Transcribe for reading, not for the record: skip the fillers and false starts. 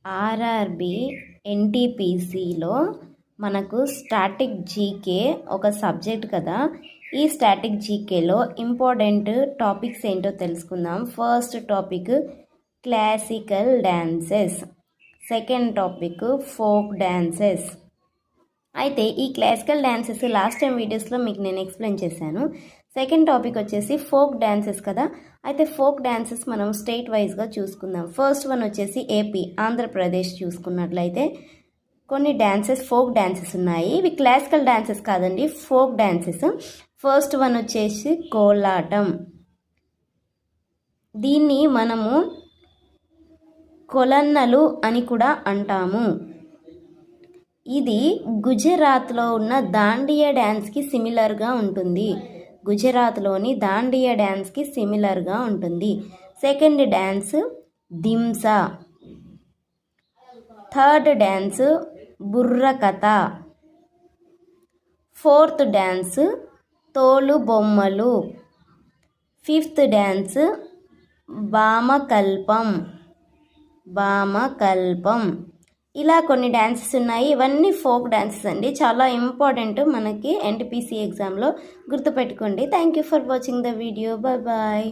RRB ఎన్టీపీసీలో మనకు static GK ఒక subject కదా. ఈ స్టాటిక్ జీకేలో ఇంపార్టెంట్ టాపిక్స్ ఏంటో తెలుసుకుందాం. First topic classical dances, second topic folk dances. అయితే ఈ క్లాసికల్ డ్యాన్సెస్ లాస్ట్ టైం వీడియోస్లో మీకు నేను ఎక్స్ప్లెయిన్ చేశాను. సెకండ్ టాపిక్ వచ్చేసి ఫోక్ డ్యాన్సెస్ కదా. అయితే ఫోక్ డ్యాన్సెస్ మనం స్టేట్ వైజ్గా చూసుకుందాం. ఫస్ట్ వన్ వచ్చేసి ఏపీ, ఆంధ్రప్రదేశ్ చూసుకున్నట్లయితే కొన్ని డ్యాన్సెస్ ఫోక్ డ్యాన్సెస్ ఉన్నాయి. ఇవి క్లాసికల్ డ్యాన్సెస్ కాదండి, ఫోక్ డ్యాన్సెస్. ఫస్ట్ వన్ వచ్చేసి కోలాటం. దీన్ని మనము కొలన్నలు అని కూడా అంటాము. ఇది గుజరాత్లో ఉన్న దాండియా డ్యాన్స్కి సిమిలర్గా ఉంటుంది. గుజరాత్లోని దాండియా డ్యాన్స్కి సిమిలర్గా ఉంటుంది. Second dance Dhimsa. Third dance Burrakatha. Fourth dance తోలు బొమ్మలు. Fifth dance Bhamakalapam. ఇలా కొన్ని డ్యాన్సెస్ ఉన్నాయి. ఇవన్నీ ఫోక్ డ్యాన్సెస్ అండి, చాలా ఇంపార్టెంట్ మనకి ఎన్టీపీసీ ఎగ్జామ్లో. గుర్తుపెట్టుకోండి. Thank you for watching the video. Bye.